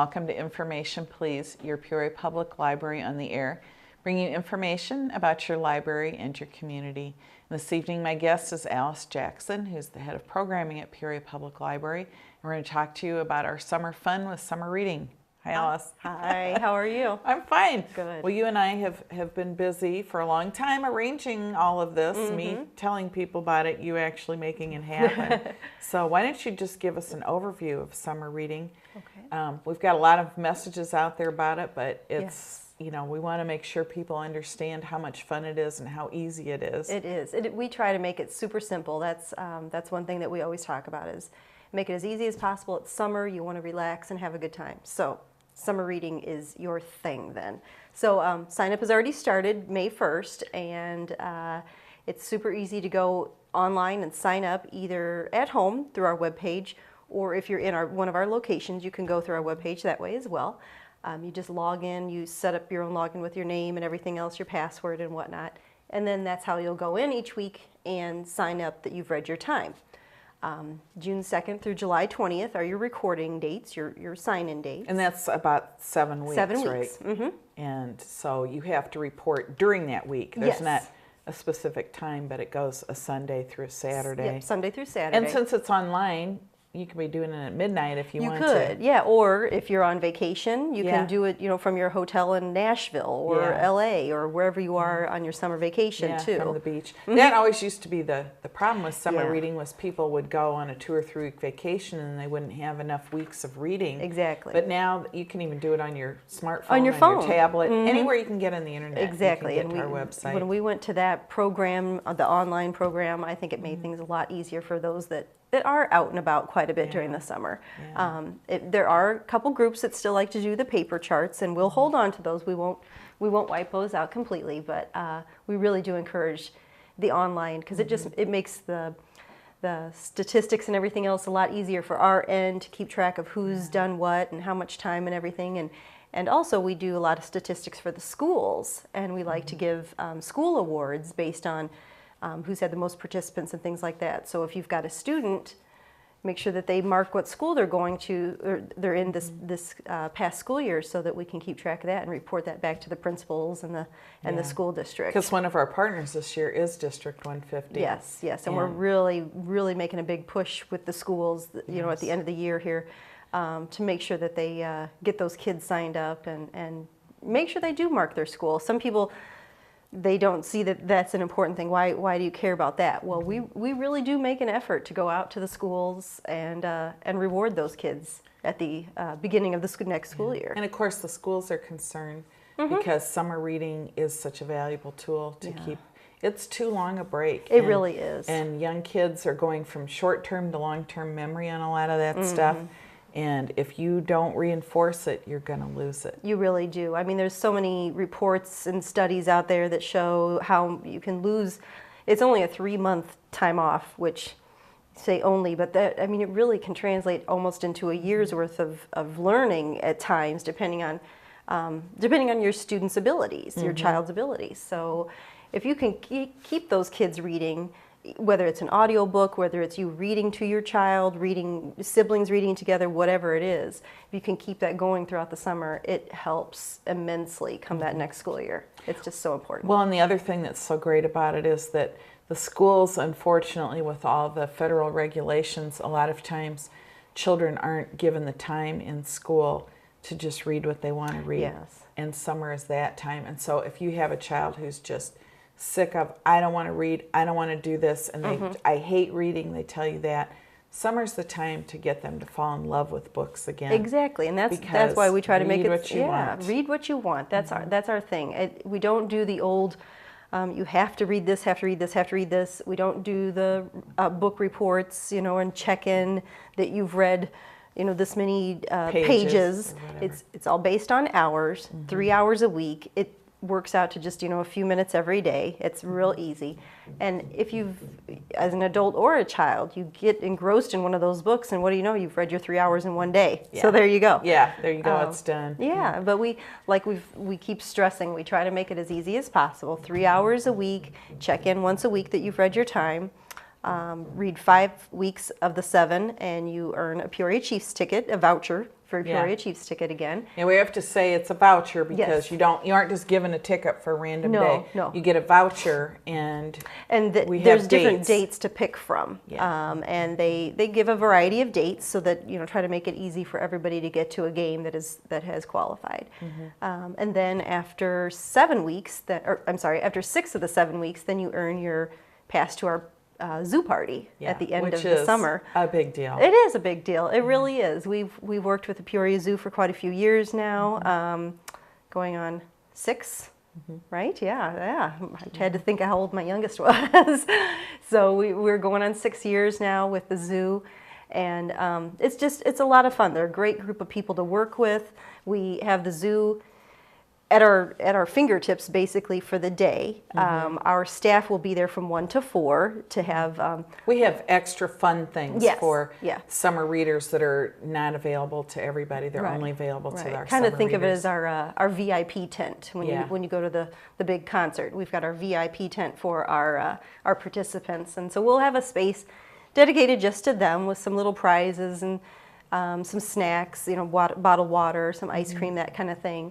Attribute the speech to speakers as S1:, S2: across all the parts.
S1: welcome to Information Please, your Peoria Public Library on the air, bringing you information about your library and your community. And this evening, my guest is Alyce Jackson, who's the head of programming at Peoria Public Library. And we're going to talk to you about our summer fun with summer reading. Hi, Alyce.
S2: Hi, how are you?
S1: I'm fine.
S2: Good.
S1: Well, you and I have been busy for a long time arranging all of this, me telling people about it, you actually making it happen. So why don't you just give us an overview of summer reading?
S2: Okay.
S1: We've got a lot of messages out there about it, but it's, you know, we want to make sure people understand how much fun it is and how easy it is.
S2: It is. We try to make it super simple. That's one thing that we always talk about is make it as easy as possible. It's summer, you want to relax and have a good time. So summer reading is your thing then. So sign up has already started May 1st, and it's super easy to go online and sign up either at home through our webpage, or if you're in one of our locations, you can go through our webpage that way as well. You just log in, you set up your own login with your name and everything else, your password and whatnot, and then that's how you'll go in each week and sign up that you've read your time. June 2nd through July 20th are your recording dates, your sign-in dates.
S1: And that's about 7 weeks,
S2: 7
S1: right?
S2: weeks. Mm-hmm.
S1: And so you have to report during that week. There's not a specific time, but it goes a Sunday through a Saturday.
S2: Yep, Sunday through Saturday.
S1: And since it's online, you can be doing it at midnight if you want to.
S2: You could, yeah. Or if you're on vacation, you can do it, from your hotel in Nashville or LA or wherever you are on your summer vacation too.
S1: From the beach. That always used to be the problem with summer reading, was people would go on a 2 or 3 week vacation and they wouldn't have enough weeks of reading.
S2: Exactly.
S1: But now you can even do it on your smartphone,
S2: on your phone,
S1: your tablet, anywhere you can get on the internet.
S2: Exactly.
S1: You can get to our website.
S2: When we went to that program, the online program, I think it made things a lot easier for those that are out and about quite a bit during the summer. There are a couple groups that still like to do the paper charts, and we'll hold on to those. We won't wipe those out completely, but we really do encourage the online, because it makes the statistics and everything else a lot easier for our end to keep track of who's done what and how much time and everything. And also we do a lot of statistics for the schools, and we like to give school awards based on who's had the most participants and things like that. So if you've got a student, make sure that they mark what school they're going to, or they're in this past school year, so that we can keep track of that and report that back to the principals and the school district.
S1: Because one of our partners this year is District 150.
S2: Yes, and we're really making a big push with the schools, at the end of the year here, to make sure that they get those kids signed up and make sure they do mark their school. Some people, they don't see that that's an important thing. Why do you care about that? Well, we really do make an effort to go out to the schools and reward those kids at the beginning of the next school year.
S1: And of course the schools are concerned because summer reading is such a valuable tool to keep. It's too long a break.
S2: It really is.
S1: And young kids are going from short-term to long-term memory on a lot of that stuff. And if you don't reinforce it, you're going to lose it.
S2: You really do. I mean, there's so many reports and studies out there that show how you can lose. It's only a 3-month time off, which say only, but that, I mean, it really can translate almost into a year's worth of learning at times, depending on your student's abilities, your child's abilities. So if you can keep those kids reading, whether it's an audio book, whether it's you reading to your child, siblings reading together, whatever it is, if you can keep that going throughout the summer, it helps immensely come that next school year. It's just so important.
S1: Well, and the other thing that's so great about it is that the schools, unfortunately, with all the federal regulations, a lot of times children aren't given the time in school to just read what they want to read.
S2: Yes.
S1: And summer is that time. And so if you have a child who's just sick of, I don't want to read, I don't want to do this, and I hate reading, they tell you that, summer's the time to get them to fall in love with books again.
S2: Exactly, and that's why we try to make it,
S1: read what you want.
S2: Read what you want. That's our thing. We don't do the old, you have to read this, have to read this, have to read this. We don't do the book reports, and check in that you've read, this many pages. It's all based on hours, 3 hours a week. It works out to just a few minutes every day. It's real easy. And if you've, as an adult or a child, you get engrossed in one of those books, and what do you know, you've read your 3 hours in one day. So there you go.
S1: Yeah, there you go. It's done.
S2: Yeah, but we keep stressing, we try to make it as easy as possible. 3 hours a week, check in once a week that you've read your time. Read 5 weeks of the 7, and you earn a Peoria Chiefs ticket, a voucher for a Peoria Chiefs ticket again.
S1: And we have to say it's a voucher because
S2: Yes.
S1: you aren't just given a ticket for a random
S2: No,
S1: day.
S2: no.
S1: You get a voucher, and we
S2: there's
S1: have
S2: different
S1: dates.
S2: dates to pick from.
S1: Yeah.
S2: And they give a variety of dates so that, you know, try to make it easy for everybody to get to a game that has qualified. And then after 7 weeks, after 6 of the 7 weeks, then you earn your pass to our zoo party at the end of the summer.
S1: A big deal.
S2: It is a big deal. It really is. We've worked with the Peoria Zoo for quite a few years now, going on 6, right? Yeah. I had to think of how old my youngest was. So we're going on 6 years now with the zoo, and it's a lot of fun. They're a great group of people to work with. We have the zoo at our fingertips basically for the day. Our staff will be there from 1 to 4 to have.
S1: We have extra fun things for summer readers that are not available to everybody. They're only available to our
S2: kind
S1: summer
S2: of think
S1: readers.
S2: of it as our VIP tent when you go to the big concert. We've got our VIP tent for our participants, and so we'll have a space dedicated just to them with some little prizes and some snacks, you know, bottled water, some ice cream, that kind of thing.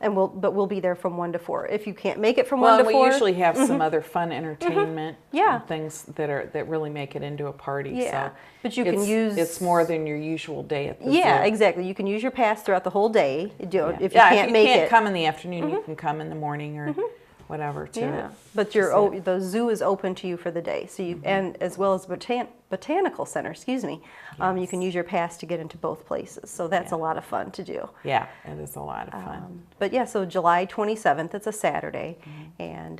S2: And we'll be there from 1 to 4. If you can't make it from 1 to 4,
S1: we usually have some other fun entertainment, and things that really make it into a party.
S2: Yeah,
S1: so
S2: but you can use
S1: it's more than your usual day at the zoo.
S2: Yeah, exactly. You can use your pass throughout the whole day. If you
S1: if
S2: can't
S1: you
S2: make
S1: can't
S2: it,
S1: come in the afternoon, you can come in the morning or whatever to it.
S2: But the zoo is open to you for the day, so you and as well as botanical center. Excuse me, you can use your pass to get into both places. So that's a lot of fun to do.
S1: Yeah, it is a lot of fun.
S2: But yeah, so July 27th, it's a Saturday, and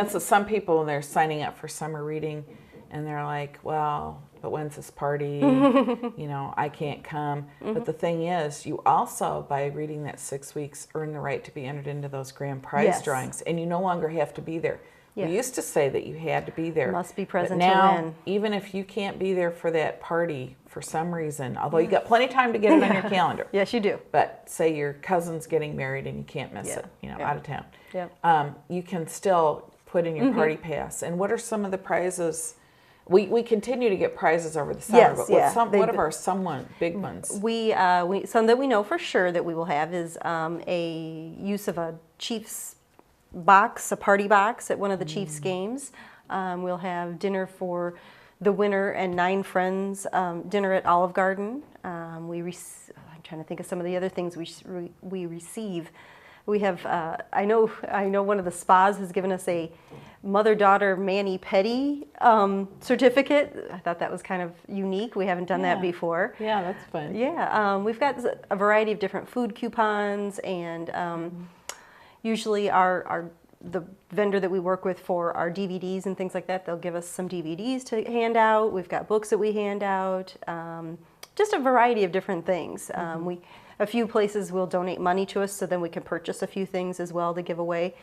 S1: so some people, when they're signing up for summer reading, and they're like, well, but when's this party? You know, I can't come. But the thing is, you also, by reading that 6 weeks, earn the right to be entered into those grand prize drawings, and you no longer have to be there. We used to say that you had to be there.
S2: Must be present
S1: but now,
S2: to win.
S1: even if you can't be there for that party for some reason, although you got plenty of time to get it on your calendar.
S2: Yes, you do.
S1: But say your cousin's getting married and you can't miss it, you know, out of town.
S2: Yep.
S1: You can still put in your party pass. And what are some of the prizes? We continue to get prizes over the summer, but what are some big ones?
S2: We some that we know for sure that we will have is a use of a Chiefs box, a party box at one of the Chiefs games. We'll have dinner for the winner and 9 friends, dinner at Olive Garden. I'm trying to think of some of the other things we receive. We have, I know one of the spas has given us a mother-daughter mani-pedi certificate. I thought that was kind of unique. We haven't done that before.
S1: Yeah, that's fun.
S2: Yeah, we've got a variety of different food coupons, and usually the vendor that we work with for our DVDs and things like that, they'll give us some DVDs to hand out. We've got books that we hand out, just a variety of different things. A few places will donate money to us, so then we can purchase a few things as well to give away.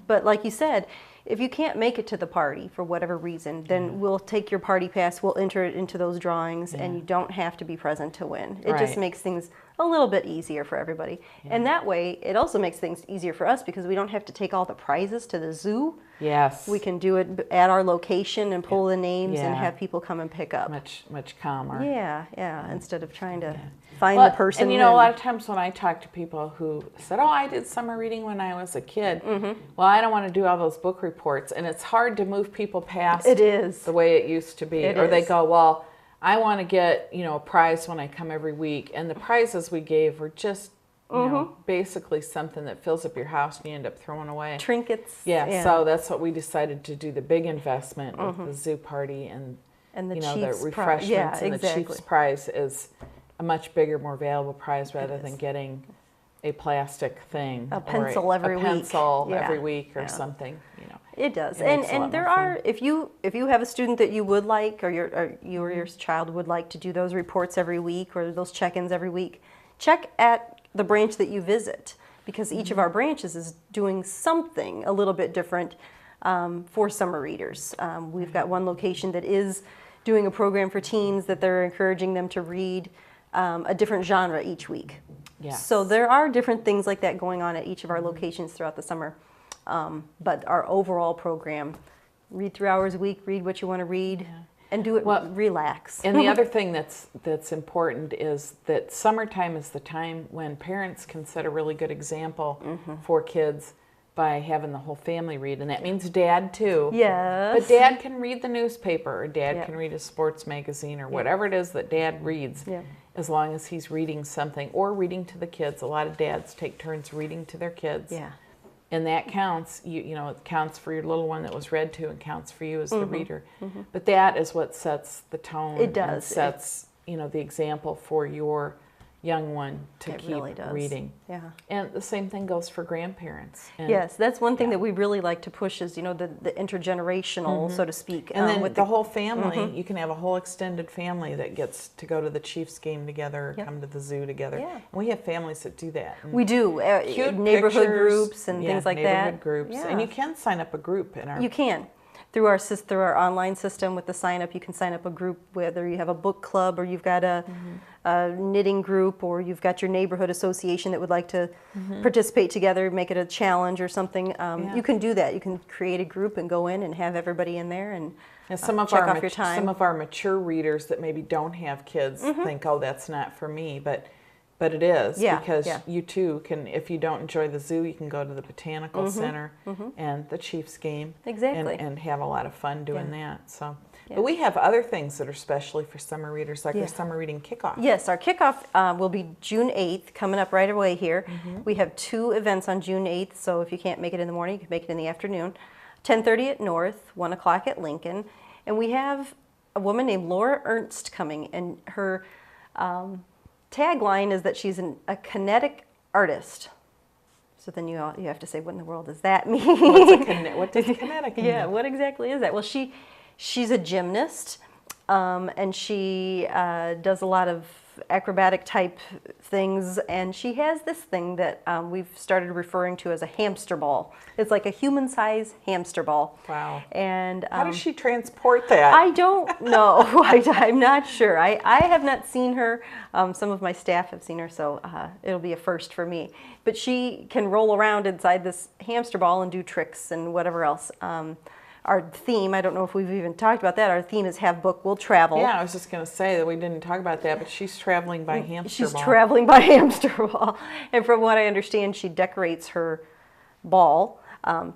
S2: But like you said, if you can't make it to the party for whatever reason, then we'll take your party pass, we'll enter it into those drawings, and you don't have to be present to win. It just makes things a little bit easier for everybody. And that way, it also makes things easier for us because we don't have to take all the prizes to the zoo.
S1: Yes.
S2: We can do it at our location and pull the names and have people come and pick up.
S1: Much calmer.
S2: Yeah, instead of trying to find the person.
S1: And you know, a lot of times when I talk to people who said, oh, I did summer reading when I was a kid, well, I don't want to do all those book reports. And it's hard to move people past the way it used to be. They go, well, I want to get, you know, a prize when I come every week. And the prizes we gave were just, you know, basically something that fills up your house and you end up throwing away.
S2: Trinkets.
S1: Yeah, so that's what we decided to do, the big investment with the zoo party and
S2: the
S1: you know,
S2: Chiefs
S1: the refreshments. And
S2: exactly.
S1: the Chiefs prize is a much bigger, more valuable prize rather than getting a plastic thing.
S2: A pencil every week.
S1: A pencil every week or something, you know.
S2: It does. And there are, if you have a student that you would like, or you or your child would like to do those reports every week or those check-ins every week, check at the branch that you visit, because each of our branches is doing something a little bit different for summer readers. We've got one location that is doing a program for teens that they're encouraging them to read a different genre each week.
S1: Yes.
S2: So there are different things like that going on at each of our locations throughout the summer. But our overall program, read 3 hours a week, read what you want to read. and do it relax.
S1: And the other thing that's important is that summertime is the time when parents can set a really good example for kids by having the whole family read, and that means dad too.
S2: Yes.
S1: But dad can read the newspaper, or dad can read a sports magazine, or whatever it is that dad reads, as long as he's reading something or reading to the kids. A lot of dads take turns reading to their kids.
S2: Yeah.
S1: And that counts. You know, it counts for your little one that was read to, and counts for you as the reader. But that is what sets the tone.
S2: It does.
S1: And sets, you know, the example for your young one to keep
S2: really does.
S1: reading.
S2: Yeah.
S1: And the same thing goes for grandparents. And,
S2: yes, that's one thing that we really like to push is, you know, the intergenerational, so to speak.
S1: And then
S2: with
S1: the whole family, you can have a whole extended family that gets to go to the Chiefs game together, or come to the zoo together.
S2: Yeah.
S1: And we have families that do that. And
S2: we do.
S1: cute
S2: Neighborhood
S1: pictures,
S2: groups and things like that.
S1: Neighborhood groups.
S2: Yeah.
S1: And you can sign up a group in our...
S2: You can. Through our online system with the sign up, you can sign up a group, whether you have a book club or you've got a knitting group, or you've got your neighborhood association that would like to participate together, make it a challenge or something. You can do that. You can create a group and go in and have everybody in there and
S1: some of
S2: check
S1: our
S2: off your time.
S1: Some of our mature readers that maybe don't have kids think, oh, that's not for me, but it is, because you too can, if you don't enjoy the zoo, you can go to the Botanical Center and the Chiefs game.
S2: Exactly.
S1: And have a lot of fun doing that. So, but we have other things that are specially for summer readers, like our summer reading kickoff.
S2: Yes, our kickoff will be June 8th, coming up right away here. We have 2 events on June 8th, so if you can't make it in the morning, you can make it in the afternoon. 10:30 at North, 1 o'clock at Lincoln. And we have a woman named Laura Ernst coming, and her tagline is that she's a kinetic artist. So then you have to say, what in the world does that mean?
S1: What does kinetic mean?
S2: Yeah, what exactly is that? Well, she's a gymnast, and she does a lot of acrobatic type things, and she has this thing that we've started referring to as a hamster ball. It's like a human-sized hamster ball.
S1: Wow.
S2: And
S1: how does she transport that?
S2: I don't know. I'm not sure. I have not seen her. Some of my staff have seen her, so it'll be a first for me. But she can roll around inside this hamster ball and do tricks and whatever else. Our theme, I don't know if we've even talked about that, our theme is Have Book, Will Travel.
S1: Yeah, I was just going to say that we didn't talk about that, but she's traveling by hamster ball.
S2: She's traveling by hamster ball. And from what I understand, she decorates her ball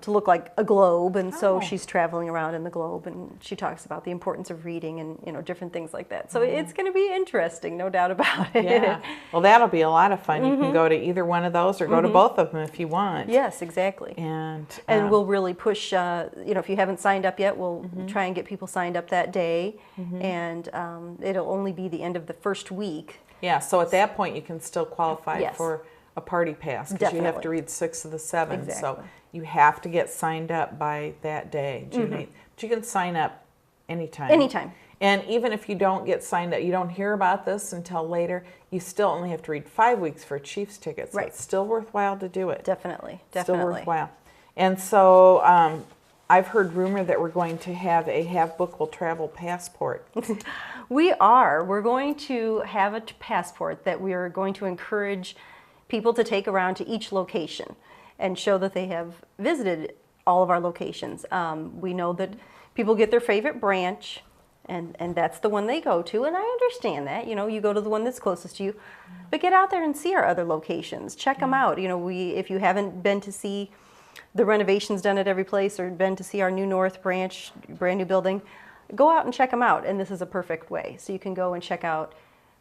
S2: to look like a globe, and so she's traveling around in the globe, and she talks about the importance of reading and different things like that. So it's going to be interesting, no doubt about it.
S1: Yeah. Well, that'll be a lot of fun. You can go to either one of those or go to both of them if you want.
S2: Yes, exactly.
S1: And
S2: we'll really push, if you haven't signed up yet, we'll try and get people signed up that day, and it'll only be the end of the first week.
S1: Yeah, so at that point you can still qualify for a party pass, because you have to read 6 of the 7.
S2: Exactly.
S1: So you have to get signed up by that day, June 8th. But you can sign up anytime.
S2: Anytime.
S1: And even if you don't get signed up, you don't hear about this until later, you still only have to read 5 weeks for a Chiefs ticket. So it's still worthwhile to do it.
S2: Definitely.
S1: Still worthwhile. And so I've heard rumor that we're going to have a Have Book Will Travel passport.
S2: We are. We're going to have a passport that we are going to encourage people to take around to each location and show that they have visited all of our locations. We know that people get their favorite branch, and that's the one they go to, and I understand that. You go to the one that's closest to you, but get out there and see our other locations. Check them out. If you haven't been to see the renovations done at every place, or been to see our new North branch, brand new building, go out and check them out, and this is a perfect way. So you can go and check out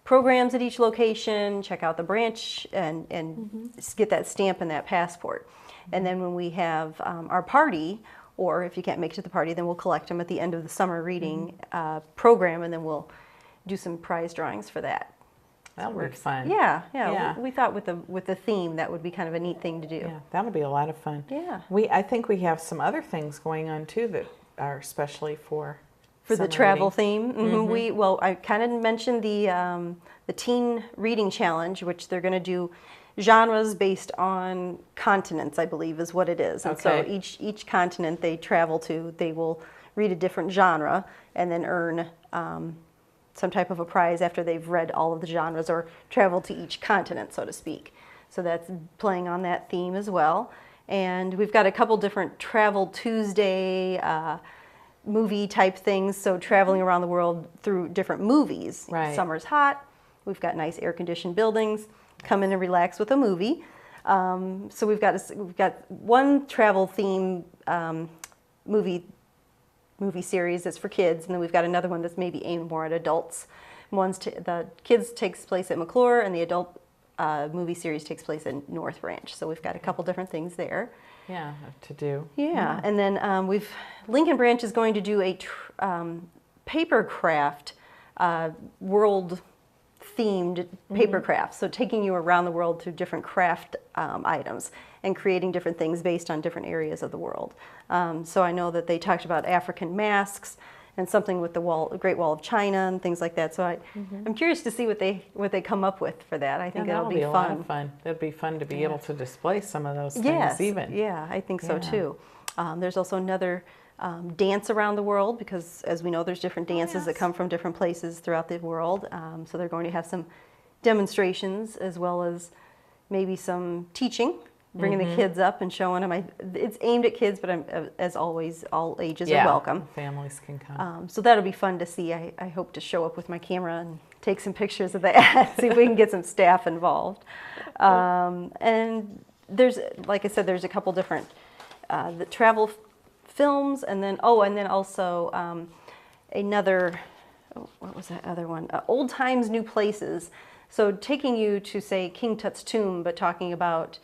S2: programs at each location, check out the branch, and get that stamp and that passport. And then when we have our party, or if you can't make it to the party, then we'll collect them at the end of the summer reading program, and then we'll do some prize drawings for that.
S1: That'll be fun.
S2: Yeah. We thought with the theme, that would be kind of a neat thing to do.
S1: Yeah, that'll be a lot of fun.
S2: Yeah.
S1: I think we have some other things going on too that are especially for
S2: the travel theme. I kind of mentioned the teen reading challenge, which they're going to do genres based on continents, I believe is what it is. And so each continent they travel to, they will read a different genre and then earn some type of a prize after they've read all of the genres or traveled to each continent, so to speak. So that's playing on that theme as well. And we've got a couple different Travel Tuesday movie type things, so traveling around the world through different movies.
S1: Right.
S2: Summer's hot, we've got nice air-conditioned buildings, come in and relax with a movie. So we've got one travel theme movie series that's for kids, and then we've got another one that's maybe aimed more at adults. The kids takes place at McClure, and the adult movie series takes place in North Ranch. So we've got a couple different things there.
S1: Yeah, to do.
S2: Yeah, and then Lincoln Branch is going to do a paper craft world themed paper craft. So taking you around the world through different craft items and creating different things based on different areas of the world. So I know that they talked about African masks and something with the Great Wall of China and things like that. So I'm curious to see what they come up with for that. I think
S1: that'll
S2: it'll be
S1: a
S2: fun.
S1: lot of fun. That'd be fun to be able to display some of those things even.
S2: Yeah, I think so too. There's also another dance around the world, because as we know, there's different dances that come from different places throughout the world. So they're going to have some demonstrations as well as maybe some teaching, bringing the kids up and showing them. It's aimed at kids, but as always, all ages are welcome.
S1: Families can come.
S2: So that'll be fun to see. I hope to show up with my camera and take some pictures of that, see if we can get some staff involved. And there's, like I said, there's a couple different the travel films, and then also another, what was that other one? Old Times, New Places. So taking you to, say, King Tut's tomb, but talking about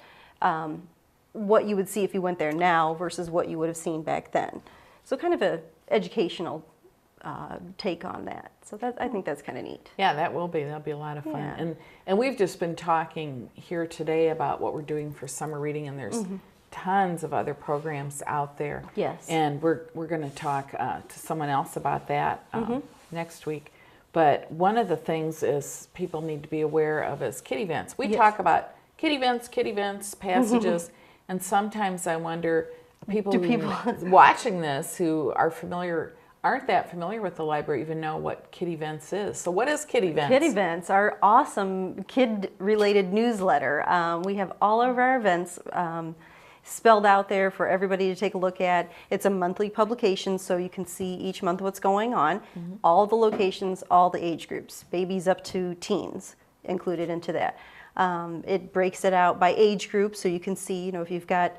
S2: what you would see if you went there now versus what you would have seen back then. So kind of a educational take on that. So I think that's kind of neat.
S1: Yeah, that'll be a lot of fun.
S2: Yeah.
S1: And we've just been talking here today about what we're doing for summer reading, and there's tons of other programs out there.
S2: Yes.
S1: And we're going to talk to someone else about that next week. But one of the things is people need to be aware of is kid events. We talk about kid events, passages, and sometimes I wonder, people watching this who aren't that familiar with the library even know what kid events is. So what is kid events?
S2: Kid events are awesome kid-related newsletter. We have all of our events spelled out there for everybody to take a look at. It's a monthly publication, so you can see each month what's going on, all the locations, all the age groups, babies up to teens included into that. It breaks it out by age group, so you can see, if you've got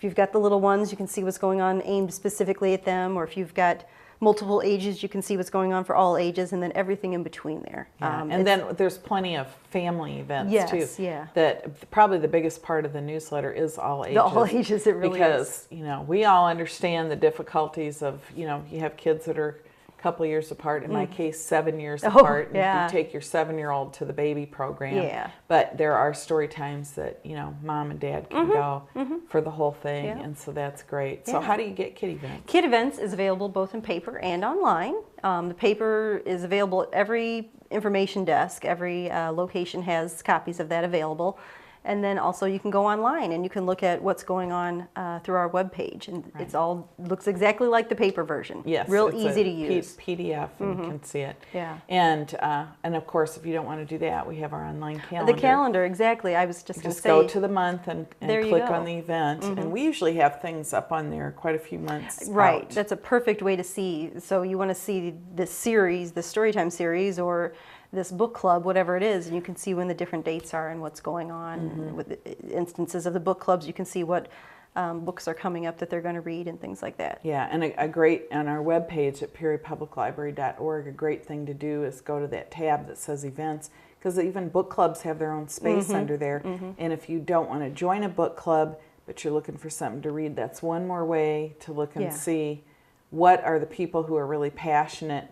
S2: the little ones, you can see what's going on aimed specifically at them, or if you've got multiple ages, you can see what's going on for all ages, and then everything in between there.
S1: Yeah. And then there's plenty of family events too.
S2: Yeah.
S1: That probably the biggest part of the newsletter is all ages.
S2: The all ages, it really is.
S1: Because, we all understand the difficulties of, you have kids that are a couple years apart. In my case, 7 years apart. And you take your 7-year-old to the baby program.
S2: Yeah.
S1: But there are story times that, mom and dad can go for the whole thing.
S2: Yeah.
S1: And so that's great. So how do you get kid events?
S2: Kid events is available both in paper and online. The paper is available at every information desk. Every location has copies of that available. And then also you can go online and you can look at what's going on through our webpage. And it's all looks exactly like the paper version.
S1: Yes.
S2: Real easy to use.
S1: PDF, and you can see it.
S2: Yeah.
S1: And of course, if you don't want to do that, we have our online calendar.
S2: The calendar, exactly. I was just going to say.
S1: Just go to the month and click on the event.
S2: Mm-hmm.
S1: And we usually have things up on there quite a few months
S2: Right.
S1: out.
S2: That's a perfect way to see. So you want to see this series, the Storytime series, or this book club, whatever it is, and you can see when the different dates are and what's going on.
S1: Mm-hmm.
S2: With the instances of the book clubs, you can see what books are coming up that they're going to read and things like that.
S1: Yeah, and a great, on our webpage at peoriapubliclibrary.org, a great thing to do is go to that tab that says events, because even book clubs have their own space under there. And if you don't want to join a book club, but you're looking for something to read, that's one more way to look and see what are the people who are really passionate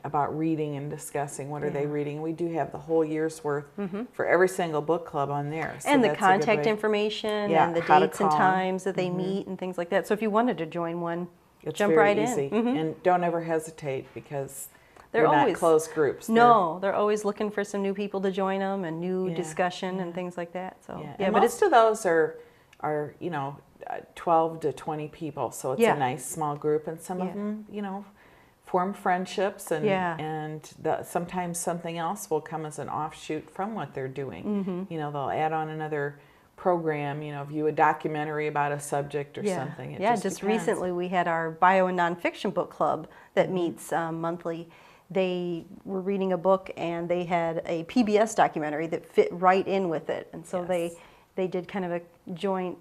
S1: about reading and discussing what are they reading. We do have the whole year's worth for every single book club on there. So
S2: and the contact information and the dates and times that they meet and things like that. So if you wanted to join one, jump right
S1: easy.
S2: in.
S1: And don't ever hesitate, because
S2: they're
S1: not closed groups.
S2: No, they're always looking for some new people to join them and new discussion and things like that. So
S1: and
S2: but
S1: most of those are 12 to 20 people, so it's a nice small group, and some of them, form friendships, and sometimes something else will come as an offshoot from what they're doing. They'll add on another program, view a documentary about a subject or something. It
S2: just
S1: depends.
S2: recently we had our bio and nonfiction book club that meets monthly. They were reading a book and they had a PBS documentary that fit right in with it, and so they did kind of a joint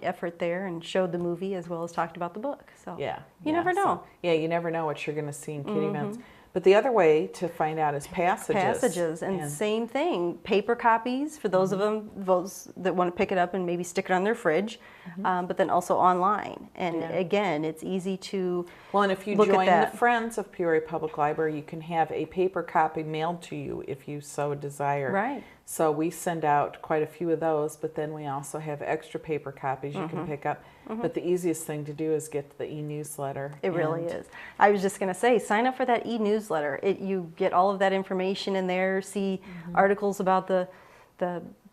S2: effort there and showed the movie as well as talked about the book. So you never know.
S1: You never know what you're going to see in kitty events. But the other way to find out is passages.
S2: Passages, and same thing, paper copies for those of them, those that want to pick it up and maybe stick it on their fridge, but then also online. And again, it's easy to
S1: Well, and if you join the Friends of Peoria Public Library, you can have a paper copy mailed to you if you so desire.
S2: Right.
S1: So we send out quite a few of those, but then we also have extra paper copies you can pick up. But the easiest thing to do is get the e-newsletter.
S2: It really is. I was just going to say, sign up for that e-newsletter. You get all of that information in there, see articles about the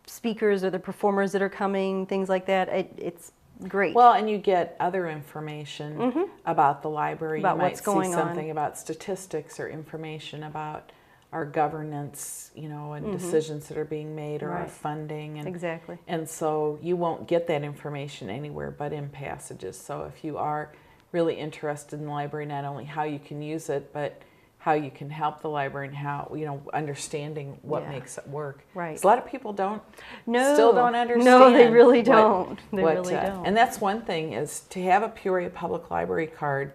S2: speakers or the performers that are coming, things like that. It's great.
S1: Well, and you get other information about the library.
S2: About
S1: you might
S2: what's going
S1: see something
S2: on.
S1: about statistics or information about our governance, and decisions that are being made, or our funding. And,
S2: exactly.
S1: And so you won't get that information anywhere but in passages. So if you are really interested in the library, not only how you can use it, but how you can help the library and how, understanding what makes it work.
S2: Right.
S1: 'Cause a lot of people
S2: No.
S1: still don't understand.
S2: No, they really don't. They
S1: what,
S2: really don't.
S1: And that's one thing, is to have a Peoria Public Library card,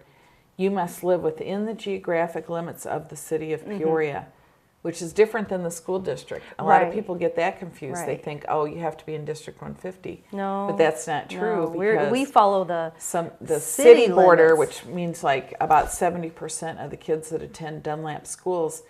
S1: you must live within the geographic limits of the city of Peoria, which is different than the school district. A lot of people get that confused. They think, oh, you have to be in District 150.
S2: No.
S1: But that's not true, because
S2: we follow the
S1: city border,
S2: limits.
S1: which means like about 70% of the kids that attend Dunlap schools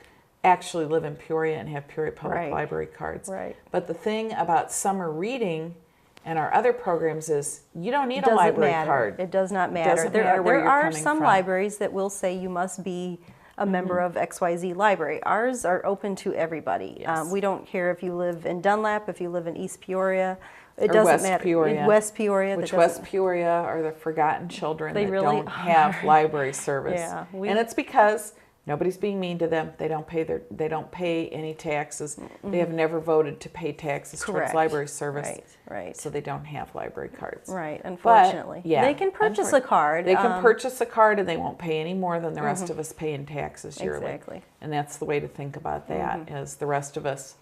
S1: actually live in Peoria and have Peoria Public Library cards.
S2: Right.
S1: But the thing about summer reading and our other programs is you don't need a library card.
S2: It does not matter.
S1: Doesn't matter where
S2: there
S1: you're
S2: are
S1: coming
S2: some
S1: from.
S2: libraries that will say you must be a member of XYZ library. Ours are open to everybody.
S1: Yes.
S2: We don't care if you live in Dunlap, if you live in East Peoria. It
S1: Or
S2: doesn't
S1: West
S2: matter.
S1: Peoria.
S2: In West Peoria.
S1: Which West Peoria are the forgotten children
S2: They
S1: that
S2: really
S1: don't have library service.
S2: Yeah,
S1: and it's because nobody's being mean to them. They don't pay any taxes. They have never voted to pay taxes towards library service.
S2: Right.
S1: So they don't have library cards.
S2: Right, unfortunately.
S1: But,
S2: they can purchase a card.
S1: They can purchase a card, and they won't pay any more than the rest of us pay in taxes yearly.
S2: Exactly.
S1: And that's the way to think about that, is the rest of us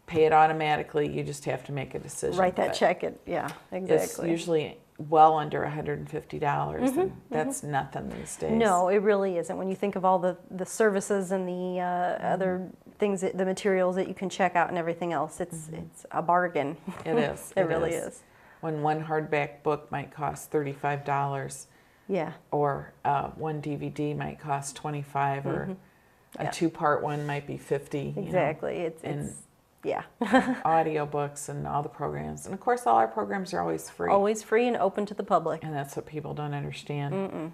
S1: pay it automatically. You just have to make a decision.
S2: Write that check. Exactly.
S1: It's usually well under $150, and that's nothing these days.
S2: No, it really isn't. When you think of all the services and the other things, the materials that you can check out and everything else, it's a bargain.
S1: It is.
S2: It really is.
S1: When one hardback book might cost $35, or one DVD might cost $25, or a two-part one might be $50.
S2: Exactly.
S1: Audiobooks and all the programs. And of course, all our programs are always free.
S2: Always free and open to the public.
S1: And that's what people don't understand.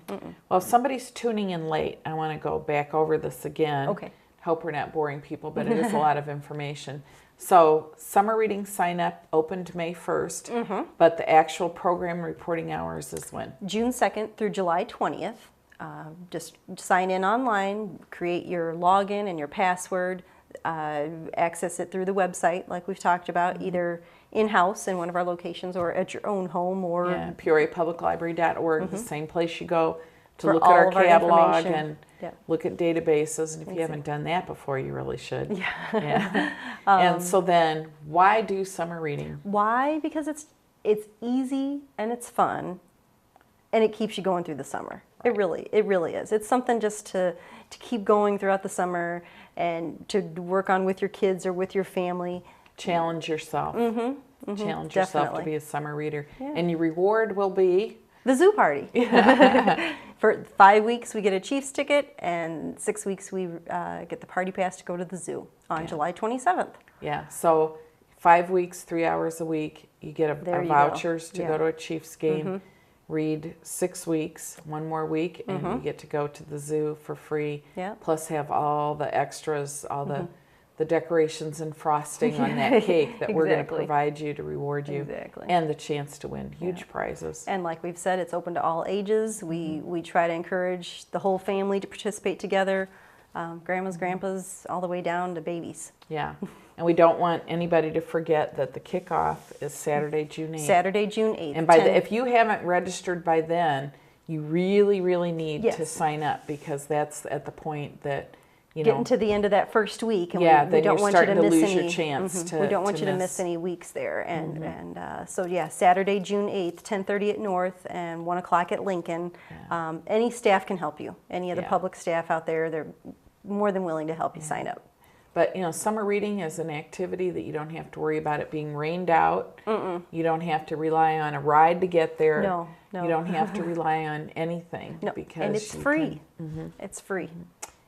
S1: Well, if somebody's tuning in late, I want to go back over this again.
S2: Okay.
S1: Hope we're not boring people, but it is a lot of information. So, summer reading sign up opened May 1st, but the actual program reporting hours is when?
S2: June 2nd through July 20th. Just sign in online, create your login and your password. Access it through the website, like we've talked about, either in-house in one of our locations or at your own home, or
S1: PeoriaPublicLibrary.org, the same place you go to look at
S2: all
S1: our
S2: of our
S1: catalog
S2: information.
S1: and look at databases. And if you haven't done that before, you really should. And so then, why do summer reading?
S2: Why? Because it's easy and it's fun, and it keeps you going through the summer. It really is. It's something just to keep going throughout the summer and to work on with your kids or with your family.
S1: Challenge yourself. Challenge yourself to be a summer reader.
S2: Yeah.
S1: And your reward will be?
S2: The zoo party. For 5 weeks, we get a Chiefs ticket, and 6 weeks, we get the party pass to go to the zoo on July 27th.
S1: Yeah, so 5 weeks, 3 hours a week, you get a vouchers to go to a Chiefs game. Read 6 weeks, 1 more week, and you get to go to the zoo for free. Plus have all the extras, all the decorations and frosting on that cake that we're going to provide you to reward you. And the chance to win huge prizes.
S2: And like we've said, it's open to all ages. We try to encourage the whole family to participate together. Grandmas, grandpas, all the way down to babies.
S1: Yeah. And we don't want anybody to forget that the kickoff is Saturday, June 8th.
S2: Saturday, June 8th.
S1: And if you haven't registered by then, you really, really need to sign up, because that's at the point that,
S2: getting to the end of that first week, and
S1: we don't want you to miss any your chance to
S2: we don't want you to miss any weeks there. And so Saturday, June 8th, 10:30 at North and 1 o'clock at Lincoln. Any staff can help you. Any of the public staff out there, they're more than willing to help you sign up.
S1: But summer reading is an activity that you don't have to worry about it being rained out. You don't have to rely on a ride to get there.
S2: No.
S1: You don't have to rely on anything.
S2: No.
S1: Because
S2: and it's free. It's free.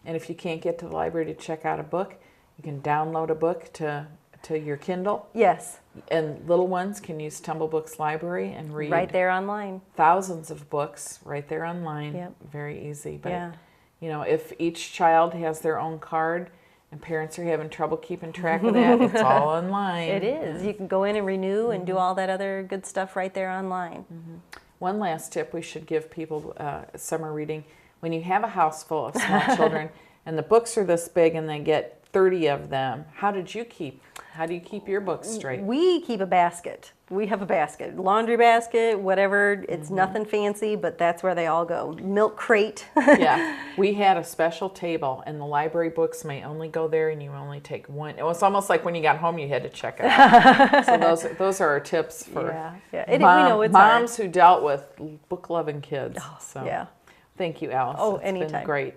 S1: And if you can't get to the library to check out a book, you can download a book to your Kindle.
S2: Yes.
S1: And little ones can use Tumblebooks Library and read
S2: right there online.
S1: Thousands of books right there online.
S2: Yep.
S1: Very easy. But if each child has their own card and parents are having trouble keeping track of that, it's all online.
S2: It is. You can go in and renew and do all that other good stuff right there online.
S1: One last tip we should give people summer reading: when you have a house full of small children and the books are this big and they get 30 of them, how do you keep your books straight?
S2: We keep a basket. We have a basket, laundry basket, whatever. It's nothing fancy, but that's where they all go. Milk crate.
S1: We had a special table, and the library books may only go there, and you only take one. It was almost like when you got home, you had to check it out. So those are our tips for
S2: we know it's
S1: moms
S2: hard.
S1: who dealt with book-loving kids.
S2: Yeah.
S1: Thank you, Alyce.
S2: Oh,
S1: it's
S2: anytime.
S1: been great.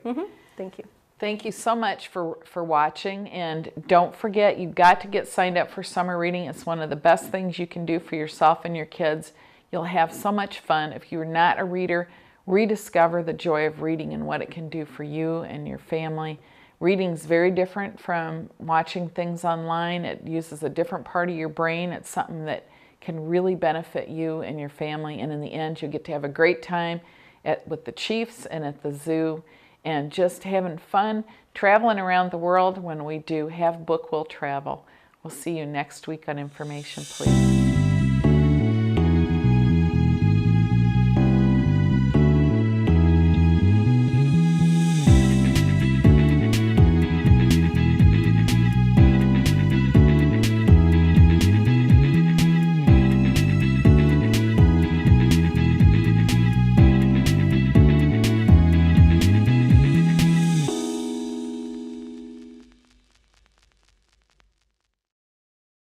S2: Thank you.
S1: Thank you so much for watching, and don't forget, you've got to get signed up for summer reading. It's one of the best things you can do for yourself and your kids. You'll have so much fun. If you're not a reader, rediscover the joy of reading and what it can do for you and your family. Reading's very different from watching things online. It uses a different part of your brain. It's something that can really benefit you and your family, and in the end, you'll get to have a great time with the Chiefs and at the zoo, and just having fun traveling around the world. When we do have Book Will Travel. We'll see you next week on Information Please.